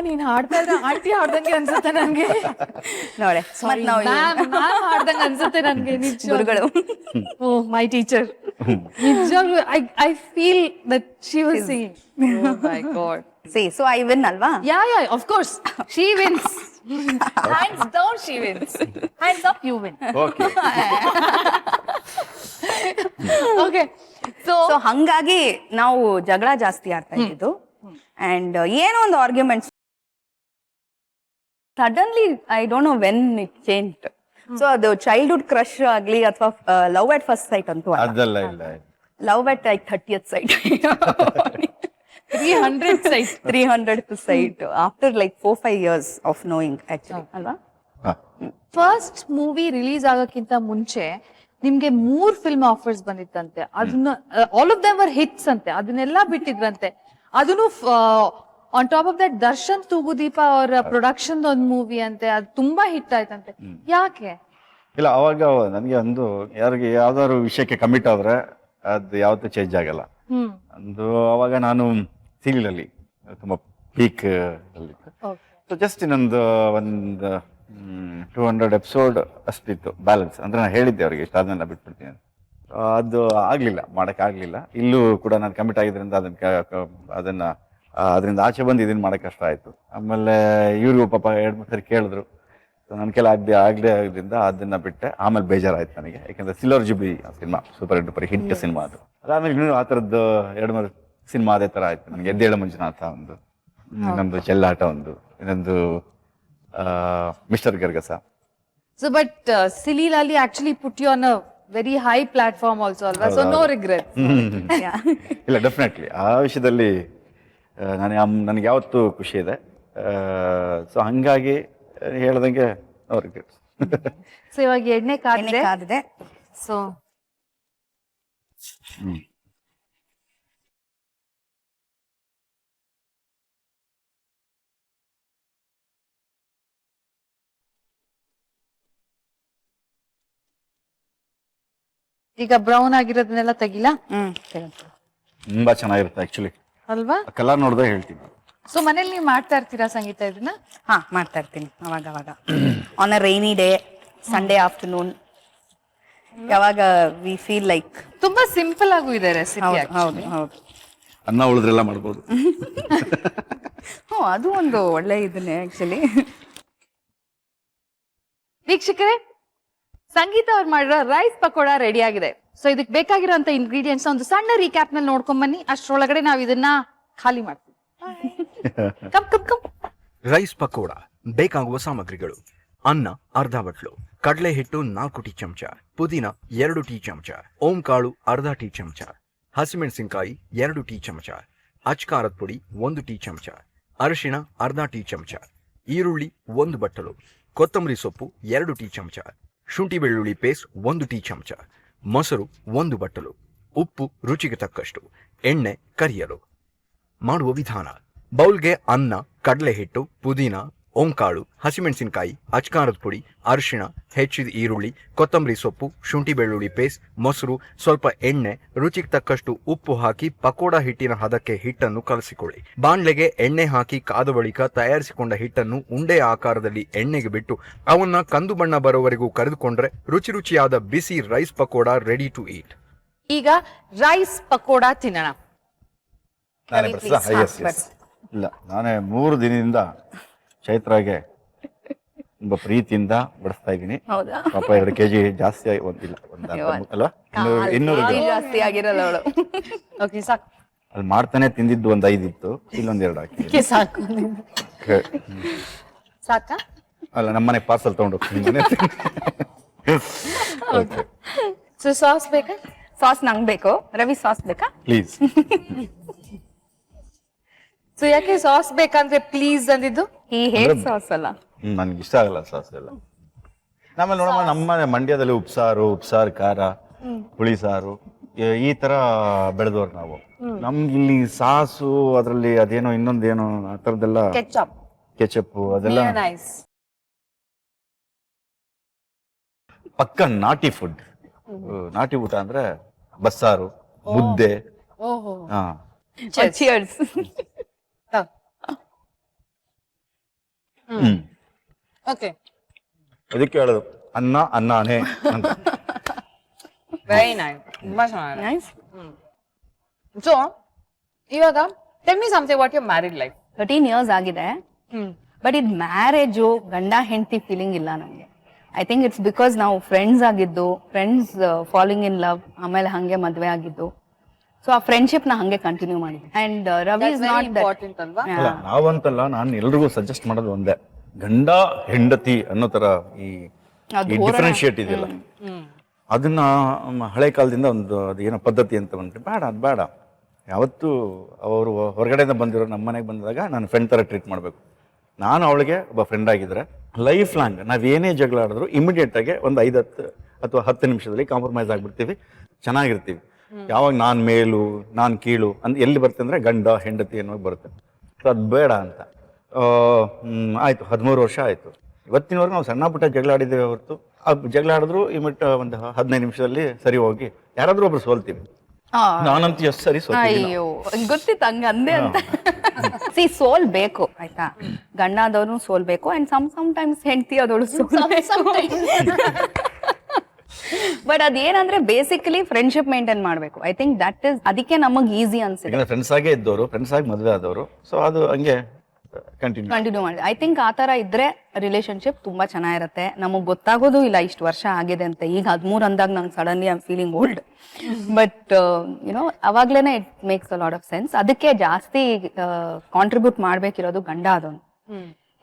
ನೀನ್ ಹಾಡ್ತಾ ಇದ್ರೆ ಆಂಟಿ ಹಾಡ್ದಂಗೆ ಅನ್ಸುತ್ತೆ ನನ್ಗೆ. ನೋಡೆ ಹಾಡ್ದಂಗೆ ಅನ್ಸುತ್ತೆ ನನ್ಗೆ ನಿಜ. ಗುರುಗಳು. Oh my teacher. ನಿಜವಾಗ್ಲೂ I feel that she was singing. Oh my god. So I win ಅಲ್ವಾ? Yeah, of course. She wins. Hands down, she wins. Hands up, you win. Okay. Okay. So ಹಂಗಾಗಿ ನಾವು ಜಗಳ ಜಾಸ್ತಿ ಆಡ್ತಾ ಇದ್ದಿದ್ದು. And ಏನೋ ಒಂದು arguments suddenly I don't know when it change. So ಅದು ಚೈಲ್ಡ್ಹುಡ್ ಕ್ರಶ್ ಆಗ್ಲಿ ಅಥವಾ ಲವ್ ಅಟ್ ಫಸ್ಟ್ ಸೈಟ್ ಅಂತೂ ಅದೆಲ್ಲ ಇಲ್ಲ. Love at like 30th site 300 sites. 300th site after like 4-5 years of knowing actually ಅಲ್ವಾ? ಫಸ್ಟ್ ಮೂವಿ ರಿಲೀಸ್ ಆಗೋಕ್ಕಿಂತ ಮುಂಚೆ ನಿಮ್ಗೆ 3 film offers ಬಂದಿತ್ತಂತೆ. ಅದನ್ನ all of them var hits ಅಂತೆ. ಅದನ್ನೆಲ್ಲ ಬಿಟ್ಟಿದ್ರಂತೆ. ಅದನ್ನು on top of that Darshan Thoogudeepa ಅವರ ಪ್ರೊಡಕ್ಷನ್ ಒಂದು ಮೂವಿ ಅಂತೆ. ಅದು ತುಂಬಾ ಹಿಟ್ ಆಯ್ತಂತೆ. ಯಾಕೆ? ಇಲ್ಲ, ಅವಾಗ ನನಗೆ ಒಂದು ಯಾರಿಗೆ ಯಾವ್ದಾದ್ರು ವಿಷಯಕ್ಕೆ ಕಮಿಟ್ ಆದ್ರೆ ಅದು ಯಾವತ್ತೂ ಚೇಂಜ್ ಆಗಲ್ಲ. ಒಂದು ಅವಾಗ ನಾನು ಸೀರಿಯಲ್ ಅಲ್ಲಿ ತುಂಬಾ ಪೀಕ್ ಅಲ್ಲಿ. ಸೊ ಜಸ್ಟ್ ಇನ್ನೊಂದು 200 ಎಪಿಸೋಡ್ ಅಷ್ಟಿತ್ತು ಬ್ಯಾಲೆನ್ಸ್. ಅಂದ್ರೆ ನಾನು ಹೇಳಿದ್ದೆ ಅವ್ರಿಗೆ ಇಷ್ಟ ಅದನ್ನೆಲ್ಲ ಬಿಟ್ಬಿಡ್ತೀನಿ ಅಂತ. ಅದು ಆಗ್ಲಿಲ್ಲ, ಮಾಡೋಕ್ಕಾಗಲಿಲ್ಲ. ಇಲ್ಲೂ ಕೂಡ ನಾನು ಕಮಿಟ್ ಆಗಿದ್ರಿಂದ ಅದರಿಂದ ಆಚೆ ಬಂದು ಇದನ್ನು ಮಾಡೋಕ್ಕೆ ಕಷ್ಟ ಆಯಿತು. ಆಮೇಲೆ ಇವ್ರಿಗೂ ಪಾಪ 2-3 ಸರಿ ಕೇಳಿದ್ರು. ಸೊ ನನ್ನ ಕೆಲ ಆಗದೆ ಆಗೋದ್ರಿಂದ ಅದನ್ನು ಬಿಟ್ಟೆ. ಆಮೇಲೆ ಬೇಜಾರಾಯ್ತು ನನಗೆ, ಯಾಕಂದರೆ silver jubilee cinema super hit cinema ಅದು. ಅದಾದ್ಮೇಲೆ ಇನ್ನೂ ಆ ಥರದ್ದು 2-3 ಸಿನಿಮಾ ಅದೇ ಥರ ಆಯಿತು ನನಗೆ. ಎದ್ದೇಳು ಮಂಜುನಾಥ ಒಂದು, ಇನ್ನೊಂದು ಚೆಲ್ಲಾಟ ಒಂದು, ಇನ್ನೊಂದು mister ಗರ್ಗಸ. So but Silly Lali actually put you on a very high platform also, alwa? So no regrets. ಇಲ್ಲ, ಡೆಫಿನೆಟ್ಲಿ ಆ ವಿಷಯದಲ್ಲಿ ನನಗೆ ಯಾವತ್ತೂ ಖುಷಿ ಇದೆ. ಸೊ ಹಂಗಾಗಿ ಹೇಳ್ದಂಗೆ ನೋ ರಿಗ್ರೆಟ್ಸ್. ಸೊ ಇವಾಗ ಎಣ್ಣೆ ಕಾದಿದೆ. ಸೊ ಈಗ ಬ್ರೌನ್ ಆಗಿರೋದನ್ನೆಲ್ಲ ತೆಗಿಲ್ಲ. ತುಂಬಾ ಚೆನ್ನಾಗಿರುತ್ತೆ ಆಕ್ಚುಲಿ ಅಲ್ವಾ? ಕಲರ್ ನೋಡಿದ್ರೆ ಹೇಳ್ತೀನಿ. ಸೊ ಮನೇಲಿ ನೀವು ಮಾಡ್ತಾ ಇರ್ತೀರಾ ಸಂಗೀತ ಇದನ್ನ? ಹಾ, ಮಾಡ್ತಾ ಇರ್ತೀನಿ ಅವಾಗ on a rainy day, Sunday afternoon, ಯಾವಾಗ ವಿ ಫೀಲ್ ಲೈಕ್. ತುಂಬಾ ಸಿಂಪಲ್ ಆಗೂ ಇದೆ ರೆಸಿಪಿ. ಹೌದು ಹೌದು. ಅನ್ನ ಉಳಿದ್ರೆಲ್ಲ ಮಾಡ್ಬೋದು. ಅದು ಒಂದು ಒಳ್ಳೆ ಇದನ್ನೇ ಆಕ್ಚುಲಿ. ವೀಕ್ಷಕರೇ, ಸಂಗೀತ ಅವ್ರು ಮಾಡಿರೋ ರೈಸ್ ಪಕೋಡ ರೆಡಿ ಆಗಿದೆ. ಸೊ ಇದಕ್ಕೆ ಬೇಕಾಗಿರೋಂಥ ಇಂಗ್ರೀಡಿಯೆಂಟ್ಸ್ ಒಂದು ಸಣ್ಣ ರೀಕ್ಯಾಪ್ ನಲ್ಲಿ ನೋಡ್ಕೊಂಡ್ ಬನ್ನಿ. ಅಷ್ಟರೊಳಗಡೆ ನಾವು ಇದನ್ನ ಖಾಲಿ ಮಾಡ್ತೀವಿ. ರೈಸ್ ಪಕೋಡ ಬೇಕಾಗುವ ಸಾಮಗ್ರಿಗಳು: ಅನ್ನ ಅರ್ಧ ಬಟ್ಲು, ಕಡಲೆ ಹಿಟ್ಟು 4 ಟೀ ಚಮಚ, ಪುದೀನ 2 ಟೀ ಚಮಚ, ಓಂ ಕಾಳು ಅರ್ಧ ಟೀ ಚಮಚ, ಹಸಿಮೆಣಸಿನಕಾಯಿ 2 ಟೀ ಚಮಚ, ಅಚ್ಕಾರದ ಪುಡಿ 1 ಟೀ ಚಮಚ, ಅರಿಶಿಣ ಅರ್ಧ ಟೀ ಚಮಚ, ಈರುಳ್ಳಿ 1 ಬಟ್ಟಲು, ಕೊತ್ತಂಬರಿ ಸೊಪ್ಪು 2 ಟೀ ಚಮಚ, ಶುಂಠಿ ಬೆಳ್ಳುಳ್ಳಿ ಪೇಸ್ಟ್ 1 ಟೀ ಚಮಚ, ಮೊಸರು 1 ಬಟ್ಟಲು, ಉಪ್ಪು ರುಚಿಗೆ ತಕ್ಕಷ್ಟು, ಎಣ್ಣೆ ಕರಿಯಲು. ಮಾಡುವ ವಿಧಾನ: ಬೌಲ್ಗೆ ಅನ್ನ, ಕಡಲೆ ಹಿಟ್ಟು, ಪುದೀನ, ಓಂಕಾಳು, ಹಸಿಮೆಣಸಿನಕಾಯಿ, ಅಚ್ಕಾರದ ಪುಡಿ, ಅರಿಶಿಣ, ಹೆಚ್ಚಿದ ಈರುಳ್ಳಿ, ಕೊತ್ತಂಬರಿ ಸೊಪ್ಪು, ಶುಂಠಿ ಬೆಳ್ಳುಳ್ಳಿ ಪೇಸ್ಟ್, ಮೊಸರು, ಸ್ವಲ್ಪ ಎಣ್ಣೆ, ರುಚಿಗೆ ತಕ್ಕಷ್ಟು ಉಪ್ಪು ಹಾಕಿ ಪಕೋಡ ಹಿಟ್ಟಿನ ಹದಕ್ಕೆ ಹಿಟ್ಟನ್ನು ಕಲಸಿಕೊಳ್ಳಿ. ಬಾಣ್ಲೆಗೆ ಎಣ್ಣೆ ಹಾಕಿ ಕಾದ ಬಳಿಕ ತಯಾರಿಸಿಕೊಂಡ ಹಿಟ್ಟನ್ನು ಉಂಡೆ ಆಕಾರದಲ್ಲಿ ಎಣ್ಣೆಗೆ ಬಿಟ್ಟು ಅವನ್ನ ಕಂದು ಬಣ್ಣ ಬರೋವರೆಗೂ ಕರೆದುಕೊಂಡ್ರೆ ರುಚಿಯಾದ ಬಿಸಿ rice pakoda ready to eat. ಈಗ ರೈಸ್ ಪಕೋಡ ತಿನ್ನೋಣ. ಇಲ್ಲ, ನಾನೇ 3 ದಿನದಿಂದ ಚೈತ್ರಾಗೆ ತುಂಬಾ ಪ್ರೀತಿಯಿಂದ ಬಡಿಸ್ತಾ ಇದ್ದೀನಿ. ಪಾಪ 2 kg ಜಾಸ್ತಿ ಒಂದಿಲ್ಲ, ಅಲ್ವಾ? 200 ಜಾಸ್ತಿ ಆಗಿರಲ್ಲ ಅವಳು. ಓಕೆ, ಸಾಕು. ಅಲ್ಲಿ ಮಾಡ್ತಾನೆ ತಿಂದಿದ್ದು 5 ಇತ್ತು, ಇಲ್ಲೊಂದು 2 ಹಾಕಿ ಸಾಕು. ಸಾಕಾ? ಅಲ್ಲ, ನಮ್ಮನೆ ಪಾರ್ಸಲ್ ತಗೊಂಡು ಹೋಗ್ತೀನಿ. ಸೊ ಸಾಸ್ ಬೇಕಾ? ಸಾಸ್ ನಂಗೆ ಬೇಕು. ರವಿ ಸಾಸ್ ಬೇಕಾ? ಪ್ಲೀಸ್. ಸೊ ಯಾಕೆ ಸಾಸ್ ಬೇಕಂದ್ರೆ ಪ್ಲೀಸ್ ಅಂದಿದ್ದು? ಈ ಹೇಟ್ ಸಾಸ್ ಅಲ್ಲ, ನನ್ಗೆ ಇಷ್ಟ ಆಗಲ್ಲ ಸಾಸ್ ಎಲ್ಲ. ಆಮೇಲೆ ನೋಡಮ್ಮ, ನಮ್ಮ ಮಂಡ್ಯದಲ್ಲಿ ಉಪ್ಸಾರು ಖಾರ, ಹುಳಿ ಸಾರು ಈ ತರ ಬೆಳೆದವ್ರು ನಾವು. ನಮ್ಗೆ ಇಲ್ಲಿ ಸಾಸು, ಅದ್ರಲ್ಲಿ ಅದೇನೋ ಇನ್ನೊಂದೇನೋ ಆ ತರದೆಲ್ಲ, ಕೆಚಪ್ ಅದೆಲ್ಲ ಪಕ್ಕ ನಾಟಿ ಫುಡ್. ನಾಟಿ ಊಟ ಅಂದ್ರೆ ಬಸ್ಸಾರು, ಮುದ್ದೆ. Cheers. ಓಕೆ ಅದಕ್ಕೆ ಹೇಳೋದು ಅನ್ನನೇ ಅಂತ. ವೆರಿ ನೈಸ್, ತುಂಬಾ ಚೆನ್ನಾಗಿದೆ. ನೈಸ್. ಸೊ ಇವಾಗ tell me something what your married life. 13 years ಆಗಿದೆ. ಬಟ್ ಇದು ಮ್ಯಾರೇಜು ಗಂಡ ಹೆಂಡತಿ ಫೀಲಿಂಗ್ ಇಲ್ಲ ನಮಗೆ. ಐ ಥಿಂಕ್ ಇಟ್ಸ್ ಬಿಕಾಸ್ ನಾವು ಫ್ರೆಂಡ್ಸ್ ಆಗಿದ್ದು, ಫ್ರೆಂಡ್ಸ್ ಫಾಲೋಯಿಂಗ್ ಇನ್ ಲವ್, ಆಮೇಲೆ ಹಂಗೆ ಮದ್ವೆ ಆಗಿದ್ದು. ಸೊ ಆ ಫ್ರೆಂಡ್ಶಿಪ್ ನ ಹಂಗೆ ಕಂಟಿನ್ಯೂ ಮಾಡಿದ್ವಿ. And Ravi is not important ಅಲ್ವಾ? ಅಲ್ಲ ನಾವಂತಲ್ಲ, ನಾನು ಎಲ್ರಿಗೂ ಸಜೆಸ್ಟ್ ಮಾಡೋದು ಒಂದೇ, ಗಂಡ ಹೆಂಡತಿ ಅನ್ನೋ ತರ ಈ ಡಿಫ್ರೆನ್ಶಿಯೇಟ್ ಇದೆಯಲ್ಲ, ಅದನ್ನ ಹಳೆ ಕಾಲದಿಂದ ಒಂದು ಅದೇನೋ ಪದ್ಧತಿ ಅಂತ ಬಂದ್ರೆ ಬೇಡ, ಅದು ಬೇಡ. ಯಾವತ್ತು ಅವರು ಹೊರಗಡೆಯಿಂದ ಬಂದಿರೋ ನಮ್ಮ ಮನೆಗೆ ಬಂದಾಗ ನಾನು ಫ್ರೆಂಡ್ ತರ ಟ್ರೀಟ್ ಮಾಡಬೇಕು. ನಾನು ಅವಳಿಗೆ ಒಬ್ಬ ಫ್ರೆಂಡ್ ಆಗಿದ್ರೆ ಲೈಫ್ ಲಾಂಗ್ ನಾವೇನೇ ಜಗಳ ಆಡಿದ್ರು ಇಮಿಡಿಯೇಟ್ ಆಗಿ ಒಂದು 5-10 ಅಥವಾ 10 ನಿಮಿಷದಲ್ಲಿ ಕಾಂಪ್ರಮೈಸ್ ಆಗ್ಬಿಡ್ತೀವಿ, ಚೆನ್ನಾಗಿರ್ತೀವಿ. ಯಾವಾಗ ನಾನು ಮೇಲು ನಾನು ಕೀಳು ಅಂತ ಎಲ್ಲಿ ಬರುತ್ತೆ ಅಂದರೆ ಗಂಡ ಹೆಂಡತಿ ಅನ್ನೋ ಬರುತ್ತೆ. ಸೊ ಅದು ಬೇಡ ಅಂತ ಆಯಿತು. 13 ವರ್ಷ ಆಯಿತು. ಇವತ್ತಿನವರೆಗೂ ನಾವು ಸಣ್ಣ ಪುಟ್ಟ ಜಗಳ ಆಡಿದ್ದೇವೆ ಹೊರತು, ಆ ಜಗಳ ಆಡಿದ್ರು ಇಮಿಟ್ ಒಂದು 15 ನಿಮಿಷದಲ್ಲಿ ಸರಿ ಹೋಗಿ ಯಾರಾದರೂ ಒಬ್ರು ಸೋಲ್ತೀವಿ. ನಾನಂತೂ ಎಷ್ಟು ಸರಿ ಸೋಲ್ತೀನಿ. ಅಯ್ಯೋ ಗೊತ್ತಿತ್ತು ಹಂಗ ಅಂದೆ ಅಂತ. ಸಿ ಸೋಲ್ ಬೇಕು ಆಯ್ತಾ, ಗಂಡ ಆದವ್ರು ಸೋಲ್ಬೇಕು ಅಂಡ್ ಟೈಮ್ಸ್ ಹೆಂಡತಿ ಆದವಳು ಬಟ್ ಅದೇನಂದ್ರೆ ಬೇಸಿಕಲಿ ಫ್ರೆಂಡ್ಶಿಪ್ ಮೇಂಟೈನ್ ಮಾಡ್ಬೇಕು. ಐ ಥಿಂಕ್ ದಟ್ ಇಸ್ ಅದಕ್ಕೆ ನಮಗ್ ಈಸಿ ಅನ್ಸಿದೆ. ಫ್ರೆಂಡ್ಸ್ ಆಗೇ ಇದ್ದವರು, ಫ್ರೆಂಡ್ಸ್ ಆಗಿ ಮದುವೆ ಆದವರು. ಸೊ ಅದು ಹಂಗೆ ಕಂಟಿನ್ಯೂ ಮಾಡಿ. ಐ ಥಿಂಕ್ ಆ ತರ ಇದ್ರೆ ರಿಲೇಶನ್ಶಿಪ್ ತುಂಬಾ ಚೆನ್ನಾಗಿರುತ್ತೆ. ನಮಗ್ ಗೊತ್ತಾಗೋದು ಇಲ್ಲ ಇಷ್ಟು ವರ್ಷ ಆಗಿದೆ ಅಂತ. ಈಗ 13 ಅಂದಾಗ ನಂಗೆ suddenly I am feeling old, but you know ಅವಾಗ್ಲೇನೆ it makes a lot of sense. ಅದಕ್ಕೆ ಜಾಸ್ತಿ ಕಾಂಟ್ರಿಬ್ಯೂಟ್ ಮಾಡ್ಬೇಕಿರೋದು ಗಂಡ ಅದೊಂದು.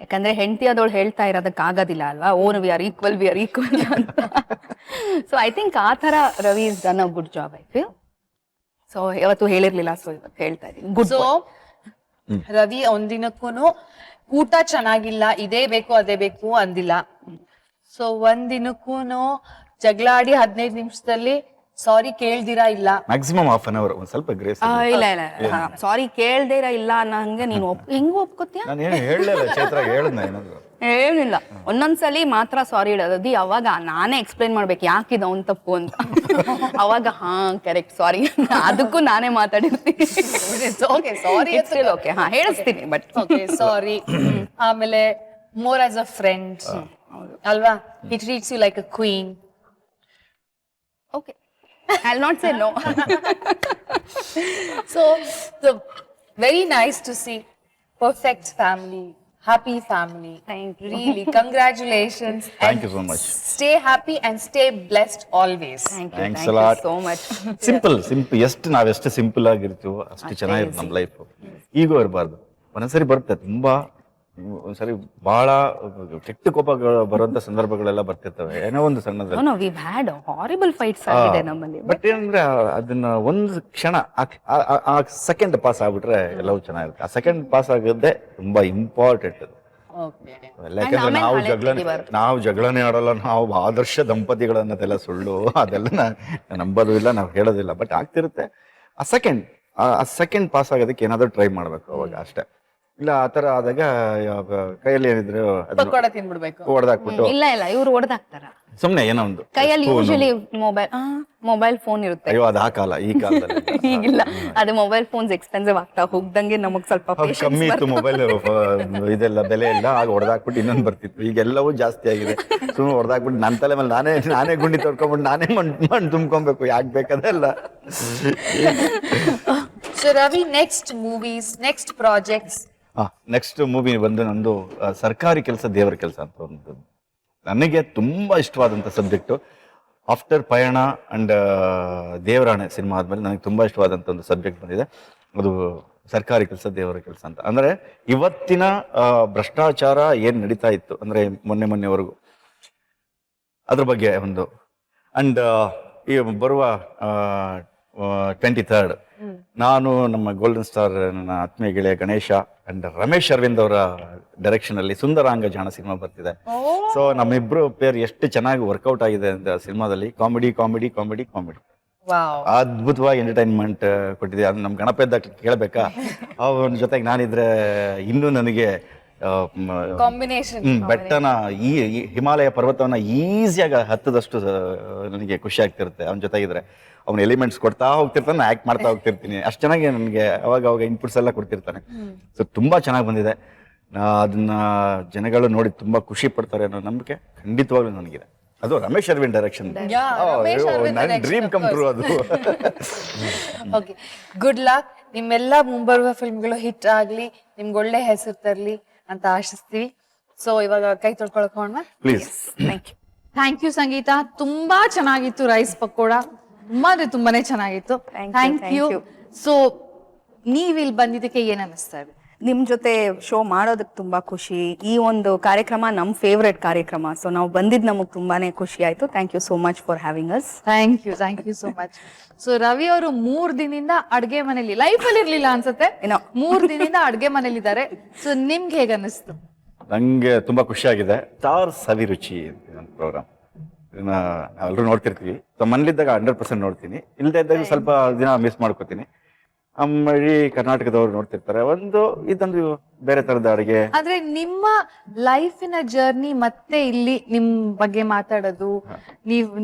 ಯಾಕಂದ್ರೆ ಹೆಂಡತಿ ಅದವಳು ಹೇಳ್ತಾ ಇರೋದಕ್ಕೆ ಆಗೋದಿಲ್ಲ ಅಲ್ವಾ, ಓನ್ ವಿ ಆರ್ ಈಕ್ವಲ್ ಅಂತ. ಸೊ ಐ ಥಿಂಕ್ ಆ ತರ Ravi is done a good job I feel. So ಯಾವತ್ತು ಹೇಳಿರ್ಲಿಲ್ಲ, ಸೊ ಇವತ್ತು ಹೇಳ್ತಾ ಇದೀನಿ. ಗುಡ್. ಸೊ ರವಿ ಒಂದಿನಕ್ಕೂನು ಊಟ ಚೆನ್ನಾಗಿಲ್ಲ, ಇದೇ ಬೇಕು ಅದೇ ಬೇಕು ಅಂದಿಲ್ಲ. ಸೊ ಒಂದಿನಕ್ಕೂನು ಜಗಳ ಆಡಿ 15 ನಿಮಿಷದಲ್ಲಿ ಸಾರಿ ಕೇಳ್ದಿರಾ ಇಲ್ಲ. ಮ್ಯಾಕ್ಸಿಮಮ್ ಹಾಫ್ ಅನ್ ಅವರ್, ಒಂದು ಸ್ವಲ್ಪ ಗ್ರೇಸ್. ಇಲ್ಲ ಸಾರಿ ಕೇಳ್ದೇರ ಇಲ್ಲ ಅನ್ನೋ ಹಂಗೆ ನೀನು ಹೆಂಗ್ ಒಪ್ಕೋತೀಯ? ನಾನು ಏನು ಹೇಳಲಿಲ್ಲ, ಚೈತ್ರ ಹೇಳಿದ್ನ ಏನಾದ್ರು. ಏನಿಲ್ಲ, ಒಂದೊಂದ್ಸಲಿ ಮಾತ್ರ ಸಾರಿ ಹೇಳೋದು. ಅವಾಗ ನಾನೇ ಎಕ್ಸ್ಪ್ಲೈನ್ ಮಾಡ್ಬೇಕು ಯಾಕಿದ ಅವ್ನ್ ತಪ್ಪು ಅಂತ. ಅವಾಗ ಹಾ ಕರೆಕ್ಟ್ ಸಾರಿ, ಅದಕ್ಕೂ ನಾನೇ ಮಾತಾಡಿರ್ತೀನಿ. ಓಕೆ ಸಾರಿ ಓಕೆ ಹಾ ಹೇಳಿಸ್ತೀನಿ, ಬಟ್ ಓಕೆ ಸಾರಿ. ಆಮೇಲೆ ಮೋರ್ ಆಸ್ ಅ ಫ್ರೆಂಡ್ ಅಲ್ವಾ, he treats you like a queen. Okay I'll not say no. So very nice to see perfect family, happy family. Thank you. Really, congratulations. Thank you so much. Stay happy and stay blessed always. Thanks a lot. So much. Simple ಎಷ್ಟು ನಾವೆಷ್ಟು simple ಆಗಿರ್ತೀವೋ ಅಷ್ಟು ಚೆನ್ನಾಗಿರುತ್ತೆ ನಮ್ಮ life. ಈಗೋ ಇರಬಾರ್ದು. ಒಂದೊಂದ್ಸರಿ ಬರುತ್ತೆ ತುಂಬಾ, ಒಂದ್ಸರಿ ಬಹಳ ಕೆಟ್ಟ ಕೋಪಗಳು ಬರುವಂತ ಸಂದರ್ಭಗಳೆಲ್ಲ ಬರ್ತಿರ್ತವೆ, ಏನೋ ಒಂದು ಸಣ್ಣದ್ರಲ್ಲಿ. No, we've had horrible fights ಆಗಿದೆ ನಮ್ಮಲ್ಲಿ. ಬಟ್ ಏನಂದ್ರೆ ಅದನ್ನ ಒಂದು ಕ್ಷಣ ಆ ಸೆಕೆಂಡ್ ಪಾಸ್ ಆಗ್ಬಿಟ್ರೆ ಎಲ್ಲವೂ ಚೆನ್ನಾಗಿರುತ್ತೆ. ಆ ಸೆಕೆಂಡ್ ಪಾಸ್ ಆಗೋದೇ ತುಂಬಾ ಇಂಪಾರ್ಟೆಂಟ್. Okay. ಯಾಕಂದ್ರೆ ನಾವು ಜಗಳನೇ ಆಡಲ್ಲ, ನಾವು ಆದರ್ಶ ದಂಪತಿಗಳನ್ನದೆಲ್ಲ ಸುಳ್ಳು, ಅದೆಲ್ಲ ನಂಬೋದು ಇಲ್ಲ, ನಾವು ಹೇಳೋದಿಲ್ಲ. ಬಟ್ ಆಗ್ತಿರುತ್ತೆ. ಆ ಸೆಕೆಂಡ್ ಪಾಸ್ ಆಗೋದಕ್ಕೆ ಏನಾದ್ರು ಟ್ರೈ ಮಾಡ್ಬೇಕು ಅವಾಗ ಅಷ್ಟೇ. ಇಲ್ಲ ಆತರ ಆದಾಗ ಕೈಯಲ್ಲಿ ಏನಿದ್ರು ಪಕೋಡ ತಿನ್ಬಿಡ್ಬೇಕು, ಹೊಡೆದಾಕ್ಬಿಟ್ಟು. ಇಲ್ಲ ಇವ್ರು ಹೊಡೆದಾಕ್ತಾರ ಸುಮ್ನೆ ಏನೋ ಒಂದು ಕೈಯಲ್ಲಿ. ಯೂಶಲಿ ಮೊಬೈಲ್ ಫೋನ್ ಇರುತ್ತೆ. ಅಯ್ಯೋ ಅದು ಆ ಕಾಲ, ಈ ಕಾಲದಲ್ಲಿ ಈಗಿಲ್ಲ. ಅದು ಮೊಬೈಲ್ ಫೋನ್ಸ್ ಎಕ್ಸ್ಪೆನ್ಸಿವ್ ಆಗ್ತಾ ಹೋಗ್ದಂಗೆ ನಮಗ್ ಸ್ವಲ್ಪ ಕಮ್ಮಿ ಇತ್ತು ಮೊಬೈಲ್ ಇದೆಲ್ಲ ಬೆಲೆ ಇಲ್ಲ. ಆಗ ಹೊಡೆದಾಕ್ಬಿಟ್ಟು ಇನ್ನೊಂದು ಬರ್ತಿತ್ತು. ಈಗ ಎಲ್ಲವೂ ಜಾಸ್ತಿ ಆಗಿದೆ. ಸುಮ್ಮನೆ ಹೊಡೆದಾಕ್ಬಿಟ್ಟು ನನ್ನ ತಲೆ ಮೇಲೆ ನಾನೇ ಗುಂಡಿ ತೊಡ್ಕೊಂಡ್ಬಿಟ್ಟು ನಾನೇ ಮಣ್ಣು ತುಂಬ್ಕೊಬೇಕು, ಯಾಕೆ ಬೇಕದೆಲ್ಲ. So Ravi, next movies, next projects. Next movie ಬಂದು ನಂದು ಸರ್ಕಾರಿ ಕೆಲಸ ದೇವರ ಕೆಲಸ ಅಂತ ಒಂದು ನನಗೆ ತುಂಬಾ ಇಷ್ಟವಾದಂಥ ಸಬ್ಜೆಕ್ಟು. ಆಫ್ಟರ್ ಪಯಣ ಅಂಡ್ ದೇವರಾಣೆ ಸಿನಿಮಾ ಆದ್ಮೇಲೆ ನನಗೆ ತುಂಬಾ ಇಷ್ಟವಾದಂಥ ಒಂದು ಸಬ್ಜೆಕ್ಟ್ ಬಂದಿದೆ. ಅದು ಸರ್ಕಾರಿ ಕೆಲಸ ದೇವರ ಕೆಲಸ ಅಂತ. ಅಂದ್ರೆ ಇವತ್ತಿನ ಭ್ರಷ್ಟಾಚಾರ ಏನ್ ನಡೀತಾ ಇತ್ತು ಅಂದ್ರೆ ಮೊನ್ನೆವರೆಗೂ ಅದ್ರ ಬಗ್ಗೆ ಒಂದು. ಅಂಡ್ ಈ ಬರುವ 23rd ನಾನು ನಮ್ಮ ಗೋಲ್ಡನ್ ಸ್ಟಾರ್ ನನ್ನ ಆತ್ಮೀಯ ಗೆಳೆಯ ಗಣೇಶ ಅಂಡ್ ರಮೇಶ್ ಅರವಿಂದ್ ಅವರ ಡೈರೆಕ್ಷನ್ ಅಲ್ಲಿ ಸುಂದರಾಂಗ ಜಾಣ ಸಿನಿಮಾ ಬರ್ತಿದೆ. ಸೊ ನಮ್ಮಿಬ್ರು ಪೇರ್ ಎಷ್ಟು ಚೆನ್ನಾಗಿ ವರ್ಕೌಟ್ ಆಗಿದೆ ಅಂತ ಸಿನಿಮಾದಲ್ಲಿ. ಕಾಮಿಡಿ ಕಾಮಿಡಿ ಕಾಮಿಡಿ ಕಾಮಿಡಿ ಅದ್ಭುತವಾಗಿ ಎಂಟರ್ಟೈನ್ಮೆಂಟ್ ಕೊಟ್ಟಿದೆ. ಅದು ನಮ್ಮ ಗಣಪ ಇದ್ದ ಕೇಳಬೇಕಾ, ಅವನ ಜೊತೆಗೆ ನಾನಿದ್ರೆ ಇನ್ನೂ ನನಗೆ ಕಾಂಬಿನೇಷನ್ ಬೆಟ್ಟನ ಈ ಹಿಮಾಲಯ ಪರ್ವತವನ್ನ ಈಸಿಯಾಗಿ ಹತ್ತದಷ್ಟು ನನಗೆ ಖುಷಿ ಆಗ್ತಿರುತ್ತೆ ಅವನ ಜೊತೆಗಿದ್ರೆ. ಅವ್ನ ಎಲಿಮೆಂಟ್ಸ್ ಕೊಡ್ತಾ ಹೋಗ್ತಿರ್ತಾನೆ, ಆಕ್ಟ್ ಮಾಡ್ತಾ ಹೋಗ್ತಿರ್ತೀನಿ. ಅಷ್ಟು ಚೆನ್ನಾಗಿ ನನಗೆ ಅವಾಗ ಇನ್ಪುಟ್ಸ್ ಎಲ್ಲ ಕೊಡ್ತಿರ್ತಾನೆ. ಸೊ ತುಂಬಾ ಚೆನ್ನಾಗಿ ಬಂದಿದೆ. ಅದನ್ನ ಜನಗಳು ನೋಡಿ ತುಂಬಾ ಖುಷಿ ಪಡ್ತಾರೆ ಅನ್ನೋ ನಂಬಿಕೆ ಖಂಡಿತವಾಗ್ಲೂ ನನಗಿದೆ. ಅದು ರಮೇಶ್ ಅರವಿಂದ್ ಡೈರೆಕ್ಷನ್, ರಮೇಶ್ ಅರವಿಂದ್ ನನ್ನ direction, dream of come true course. ಅದು. Okay, good luck. ನಿಮ್ಮೆಲ್ಲ ಮುಂಬರುವ ಫಿಲ್ಮ್ಗಳು ಹಿಟ್ ಆಗ್ಲಿ, ನಿಮ್ಗೆ ಒಳ್ಳೆ ಹೆಸರು ತರ್ಲಿ ಅಂತ ಆಶಿಸ್ತೀವಿ. ಸೊ ಇವಾಗ ಕೈ ತೊಳ್ಕೊಳಕ್ ಹೋಗೋಣ. Please. Thank you. Thank you Sangeetha, ತುಂಬಾ ಚೆನ್ನಾಗಿತ್ತು ರೈಸ್ ಪಕೋಡ, ತುಂಬಾ ಅಂದ್ರೆ ತುಂಬಾನೇ ಚೆನ್ನಾಗಿತ್ತು. Thank you, thank thank you. you. So ನೀವ್ ಇಲ್ಲಿ ಬಂದಿದ್ದಕ್ಕೆ ಏನ್ ಅನಿಸ್ತಾ ಇದೆ? ನಿಮ್ ಜೊತೆ ಶೋ ಮಾಡೋದಕ್ಕೆ ತುಂಬಾ ಖುಷಿ. ಈ ಒಂದು ಕಾರ್ಯಕ್ರಮ ನಮ್ ಫೇವ್ರೆಟ್ ಕಾರ್ಯಕ್ರಮ. ಸೊ ನಾವು ಬಂದಿದ್ ನಮಗ್ ತುಂಬಾನೇ ಖುಷಿ ಆಯ್ತು. Thank you so much for having us. Thank you so much. So Ravi ಅವರು 3 ದಿನದಿಂದ ಅಡ್ಗೆ ಮನೇಲಿ, ಲೈಫ್ ಅಲ್ಲಿ ಇರ್ಲಿಲ್ಲ ಅನ್ಸುತ್ತೆ, ಏನೋ. 3 ದಿನದಿಂದ ಅಡ್ಗೆ ಮನೇಲಿ ಇದ್ದಾರೆ. ಸೊ ನಿಮ್ಗೆ ಹೇಗ ಅನಿಸ್ತು? ನಂಗೆ ತುಂಬಾ ಖುಷಿಯಾಗಿದೆ. ಸ್ಟಾರ್ ಸವಿರುಚಿ ಅಂತ ಪ್ರೋಗ್ರಾಮ್ ನಾವೆಲ್ಲರೂ ನೋಡ್ತಿರ್ತೀವಿ. ಸೊ ಮನೇಲಿದ್ದಾಗ 100% ನೋಡ್ತೀನಿ, ಇಲ್ಲದೆ ಇದ್ದಾಗ ಸ್ವಲ್ಪ ದಿನ ಮಿಸ್ ಮಾಡ್ಕೋತೀನಿ. ಇಡೀ ಕರ್ನಾಟಕದವ್ರು ನೋಡ್ತಿರ್ತಾರೆ. ಇದೊಂದು ಬೇರೆ ತರದ ಅಡುಗೆ. ಆದ್ರೆ ನಿಮ್ಮ ಲೈಫಿನ ಜರ್ನಿ ಮತ್ತೆ ಇಲ್ಲಿ ನಿಮ್ ಬಗ್ಗೆ ಮಾತಾಡೋದು,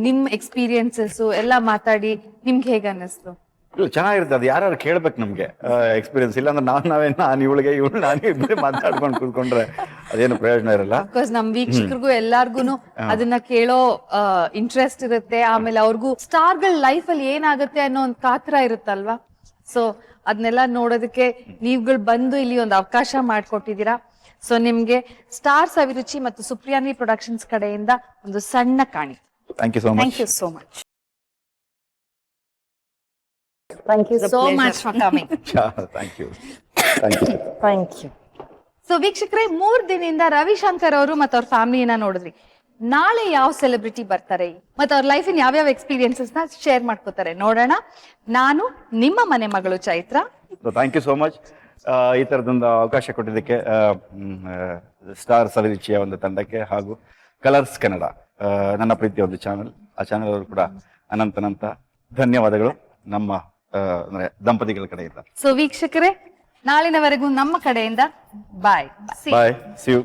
ನಿಮ್ ಎಕ್ಸ್ಪೀರಿಯನ್ಸಸ್ ಎಲ್ಲ ಮಾತಾಡಿ ನಿಮ್ಗೆ ಹೇಗ ಅನ್ನಿಸ್ತು? ಇಲ್ಲ, ಚೆನ್ನಾಗಿರುತ್ತೆ. ಅದು ಯಾರು ಕೇಳ್ಬೇಕು ನಮ್ಗೆ ಎಕ್ಸ್ಪೀರಿಯನ್ಸ್. ಇಲ್ಲ ಅಂದ್ರೆ ನಾನು ಇವಳಿಗೆ ಇವಳು ನಾನು ಇಬ್ಬರೇ ಮಾತಾಡ್ಕೊಂಡು ಕೂತ್ಕೊಂಡ್ರೆ ಅದೇನು ಪ್ರಯೋಜನ ಇರಲ್ಲ. ಬಿಕಾಸ್ ನಮ್ ವೀಕ್ಷಕರಿಗೂ ಎಲ್ಲಾರ್ಗುನು ಅದನ್ನ ಕೇಳೋ ಇಂಟ್ರೆಸ್ಟ್ ಇರುತ್ತೆ. ಆಮೇಲೆ ಅವ್ರಿಗೂ ಸ್ಟಾರ್ಗಳ ಲೈಫ್ ಅಲ್ಲಿ ಏನಾಗುತ್ತೆ ಅನ್ನೋ ಒಂದು ಕಾತರ ಇರುತ್ತಲ್ವಾ. ಸೊ ಅದನ್ನೆಲ್ಲ ನೋಡೋದಕ್ಕೆ ನೀವುಗಳು ಬಂದು ಇಲ್ಲಿ ಒಂದು ಅವಕಾಶ ಮಾಡ್ಕೊಟ್ಟಿದ್ದೀರಾ. ಸೊ ನಿಮ್ಗೆ ಸ್ಟಾರ್ ಸವಿರುಚಿ ಮತ್ತು ಸುಪ್ರಿಯಾನಿ ಪ್ರೊಡಕ್ಷನ್ಸ್ ಕಡೆಯಿಂದ ಒಂದು ಸಣ್ಣ ಕಾಣಿ. Thank you so much. Thank you so much. Thank you so much for coming. Thank you. Thank you. So ವೀಕ್ಷಕರೇ, 3 ದಿನದಿಂದ ರವಿಶಂಕರ್ ಅವರು ಮತ್ತು ಅವ್ರ ಫ್ಯಾಮಿಲಿಯನ್ನ ನೋಡಿದ್ರಿ. ನಾಳೆ ಯಾವ ಸೆಲೆಬ್ರಿಟಿ ಬರ್ತಾರೆ ಮತ್ತೆ ಅವ್ರ ಲೈಫಿನ ಯಾವ್ಯಾವ ಎಕ್ಸ್ಪೀರಿಯನ್ಸಸ್ ನ ಶೇರ್ ಮಾಡ್ಕೋತಾರೆ ನೋಡೋಣ. ನಾನು ನಿಮ್ಮ ಮನೆ ಮಗಳು Chaitra. Thank you so much. ಈ ತರದೊಂದು ಅವಕಾಶ ಕೊಟ್ಟಿದ್ದಕ್ಕೆ ಸ್ಟಾರ್ ಸವಿರುಚಿಯ ಒಂದು ತಂಡಕ್ಕೆ ಹಾಗೂ ಕಲರ್ಸ್ ಕನ್ನಡ, ನನ್ನ ಪ್ರೀತಿಯ ಒಂದು ಚಾನಲ್, ಆ ಚಾನಲ್ ಅವರು ಕೂಡ ಅನಂತ ಧನ್ಯವಾದಗಳು ನಮ್ಮ ಅಂದ್ರೆ ದಂಪತಿಗಳ ಕಡೆಯಿಂದ. ಸೊ ವೀಕ್ಷಕರೇ, ನಾಳಿನವರೆಗೂ ನಮ್ಮ ಕಡೆಯಿಂದ ಬಾಯ್. ಬಾಯ್, ಸಿ ಯು.